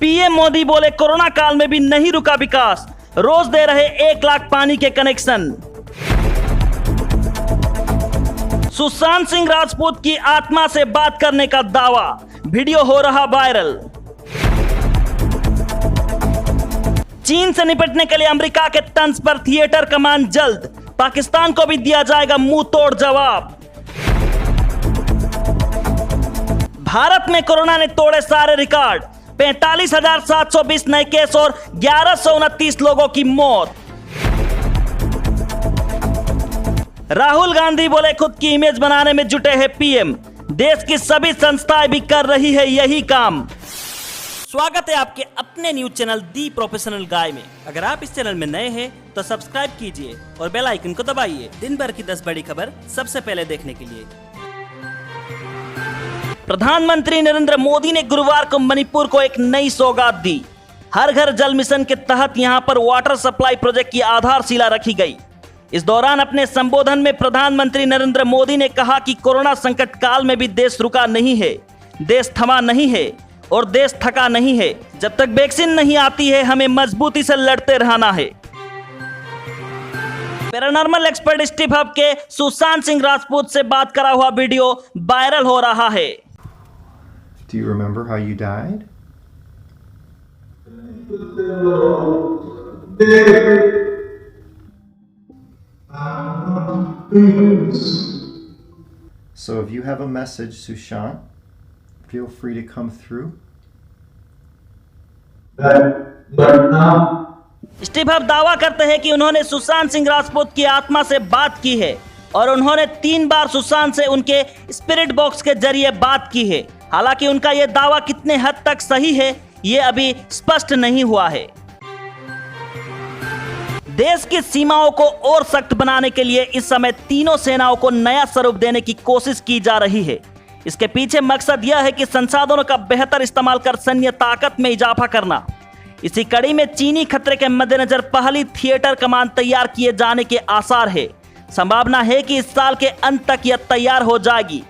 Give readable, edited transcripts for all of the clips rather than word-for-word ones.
PM Modi बोले corona काल में भी नहीं रुका विकास, रोज दे रहे 1 लाख पानी के कनेक्शन। सुशांत सिंह राजपूत की आत्मा से बात करने का दावा, वीडियो हो रहा वायरल। चीन से निपटने के लिए अमेरिका के तंज पर थिएटर कमान जल्द, पाकिस्तान को भी दिया जाएगा मुंह तोड़ जवाब। भारत में कोरोना ने तोड़े सारे रिकॉर्ड, 45,720 नए केस और 1129 लोगों की मौत। राहुल गांधी बोले खुद की इमेज बनाने में जुटे हैं पीएम, देश की सभी संस्थाएं भी कर रही है यही काम। स्वागत है आपके अपने न्यूज चैनल दी प्रोफेशनल गाय में। अगर आप इस चैनल में नए हैं तो सब्सक्राइब कीजिए और बेल आइकन को दबाइए दिन भर की 10 बड़ी खबर सबसे पहले देखने के लिए। प्रधानमंत्री नरेंद्र मोदी ने गुरुवार को मणिपुर को एक नई सौगात दी। हर घर जल मिशन के तहत यहां पर वाटर सप्लाई प्रोजेक्ट की आधारशिला रखी गई। इस दौरान अपने संबोधन में प्रधानमंत्री नरेंद्र मोदी ने कहा कि कोरोना संकट काल में भी देश रुका नहीं है, देश थमा नहीं है और देश थका नहीं है। जब तक वैक्सीन नहीं आती है हमें मजबूती से लड़ते रहना है। पैरानॉर्मल एक्सपर्ट स्टीव हब के सुशांत सिंह राजपूत से बात करा हुआ वीडियो वायरल हो रहा है। Do you remember how you died? So if you have a message, Sushant, feel free to come through. Steve hub दावा करते हैं कि उन्होंने सुशांत सिंह राजपूत की आत्मा से बात की है और उन्होंने 3 बार सुशांत से उनके स्पिरिट बॉक्स के जरिए बात की है। हालांकि उनका यह दावा कितने हद तक सही है ये अभी स्पष्ट नहीं हुआ है। देश की सीमाओं को और सख्त बनाने के लिए इस समय तीनों सेनाओं को नया स्वरूप देने की कोशिश की जा रही है। इसके पीछे मकसद यह है कि संसाधनों का बेहतर इस्तेमाल कर सैन्य ताकत में इजाफा करना। इसी कड़ी में चीनी खतरे के मद्देनजर पहली थिएटर कमान तैयार किए जाने के आसार है। संभावना है कि इस साल के अंत तक यह तैयार हो जाएगी।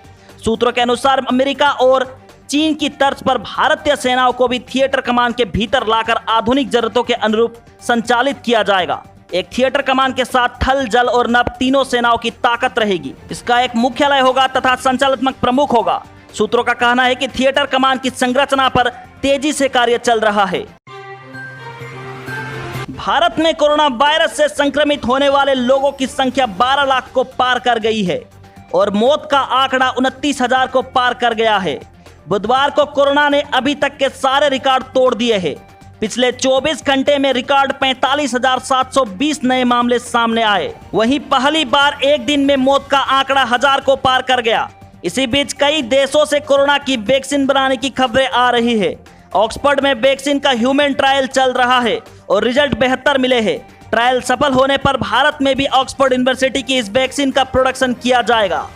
सूत्रों के अनुसार अमेरिका और चीन की तर्ज पर भारतीय सेनाओं को भी थिएटर कमान के भीतर लाकर आधुनिक जरूरतों के अनुरूप संचालित किया जाएगा। एक थिएटर कमान के साथ थल, जल और नभ तीनों सेनाओं की ताकत रहेगी। इसका एक मुख्यालय होगा तथा संचालनात्मक प्रमुख होगा। सूत्रों का कहना है कि थिएटर कमान की संरचना पर तेजी से कार्य चल रहा है। भारत में कोरोना वायरस से संक्रमित होने वाले लोगों की संख्या 12 लाख को पार कर गई है और मौत का आंकड़ा 29,000 को पार कर गया है। बुधवार को कोरोना ने अभी तक के सारे रिकॉर्ड तोड़ दिए हैं। पिछले 24 घंटे में रिकॉर्ड 45,720 नए मामले सामने आए। वहीं पहली बार एक दिन में मौत का आंकड़ा 1000 को पार कर गया। इसी बीच कई देशों से कोरोना की वैक्सीन बनाने की खबरें आ रही है। ऑक्सफोर्ड में वैक्सीन का ह्यूमन ट्रायल चल रहा है और रिजल्ट बेहतर मिले हैं। ट्रायल सफल होने पर भारत में भी ऑक्सफोर्ड यूनिवर्सिटी की इस वैक्सीन का प्रोडक्शन किया जाएगा।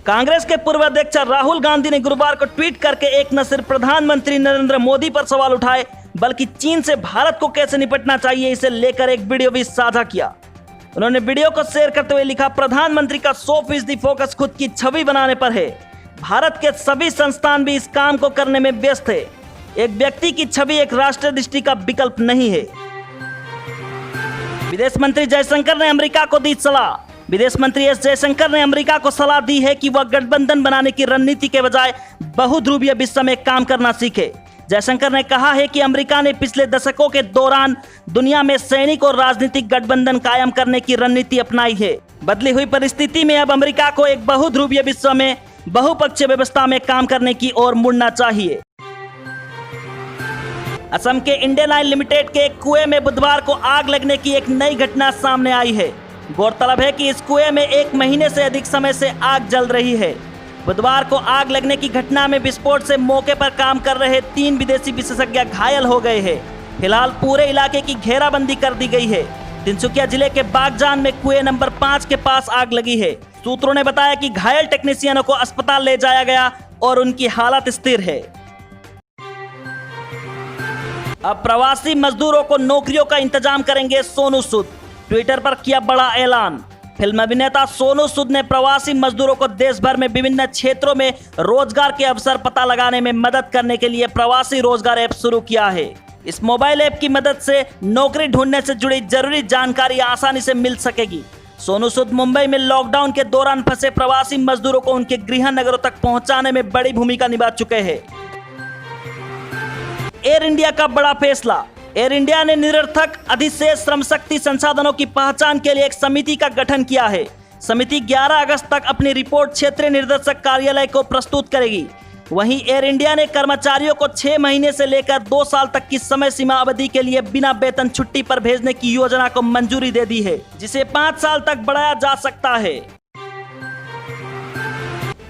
कांग्रेस के पूर्व अध्यक्ष राहुल गांधी ने गुरुवार को ट्वीट करके एक न सिर्फ प्रधानमंत्री नरेंद्र मोदी पर सवाल उठाए बल्कि चीन से भारत को कैसे निपटना चाहिए इसे लेकर एक वीडियो भी साझा किया। उन्होंने वीडियो को शेयर करते हुए लिखा, प्रधानमंत्री का 100% फोकस खुद की छवि बनाने पर है। भारत के सभी संस्थान भी इस काम को करने में व्यस्त है। एक व्यक्ति की छवि एक राष्ट्र दृष्टि का विकल्प नहीं है। विदेश मंत्री जयशंकर ने अमेरिका को दी सलाह। विदेश मंत्री एस जयशंकर ने अमेरिका को सलाह दी है कि वह गठबंधन बनाने की रणनीति के बजाय बहुध्रुवीय विश्व में काम करना सीखे। जयशंकर ने कहा है कि अमेरिका ने पिछले दशकों के दौरान दुनिया में सैनिक और राजनीतिक गठबंधन कायम करने की रणनीति अपनाई है। बदली हुई परिस्थिति में अब अमेरिका को एक बहुध्रुवीय विश्व में बहुपक्षीय व्यवस्था में काम करने की ओर मुड़ना चाहिए। असम के इंडियन ऑयल लिमिटेड के एक कुएं में बुधवार को आग लगने की एक नई घटना सामने आई है। गौरतलब है कि इस कुएं में 1 महीने से अधिक समय से आग जल रही है। बुधवार को आग लगने की घटना में विस्फोट से मौके पर काम कर रहे 3 विदेशी विशेषज्ञ घायल हो गए हैं। फिलहाल पूरे इलाके की घेराबंदी कर दी गई है। तिनसुकिया जिले के बागजान में कुएं नंबर 5 के पास आग लगी है। सूत्रों ने बताया कि घायल टेक्नीशियनों को अस्पताल ले जाया गया और उनकी हालत स्थिर है। अब प्रवासी मजदूरों को नौकरियों का इंतजाम करेंगे सोनू सूद। ट्विटर पर किया बड़ा ऐलान। फिल्म अभिनेता सोनू सूद ने प्रवासी मजदूरों को देश भर में विभिन्न क्षेत्रों में रोजगार के अवसर पता लगाने में मदद करने के लिए प्रवासी रोजगार ऐप शुरू किया है। इस मोबाइल ऐप की मदद से नौकरी ढूंढने से जुड़ी जरूरी जानकारी आसानी से मिल सकेगी। सोनू सूद मुंबई में लॉकडाउन के दौरान फंसे प्रवासी मजदूरों को उनके गृह नगरों तक पहुंचाने में बड़ी भूमिका निभा चुके हैं। एयर इंडिया का बड़ा फैसला। एयर इंडिया ने निरर्थक अधिशेष श्रम शक्ति संसाधनों की पहचान के लिए एक समिति का गठन किया है। समिति 11 अगस्त तक अपनी रिपोर्ट क्षेत्रीय निर्देशक कार्यालय को प्रस्तुत करेगी। वहीं एयर इंडिया ने कर्मचारियों को 6 महीने से लेकर 2 साल तक की समय सीमा अवधि के लिए बिना वेतन छुट्टी पर भेजने की योजना को मंजूरी दे दी है, जिसे 5 साल तक बढ़ाया जा सकता है।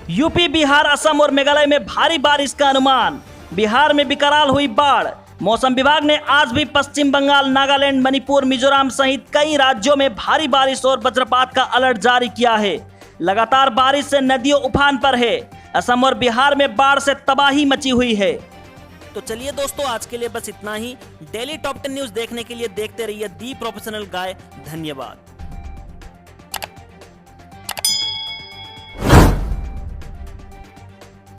यूपी, बिहार, असम और मेघालय में भारी बारिश का अनुमान। बिहार में बेकरार हुई बाढ़। मौसम विभाग ने आज भी पश्चिम बंगाल, नागालैंड, मणिपुर, मिजोरम सहित कई राज्यों में भारी बारिश और वज्रपात का अलर्ट जारी किया है। लगातार बारिश से नदियों उफान पर है। असम और बिहार में बाढ़ से तबाही मची हुई है। तो चलिए दोस्तों, आज के लिए बस इतना ही। डेली टॉप 10 न्यूज देखने के लिए देखते रहिए दी प्रोफेशनल गाय। धन्यवाद।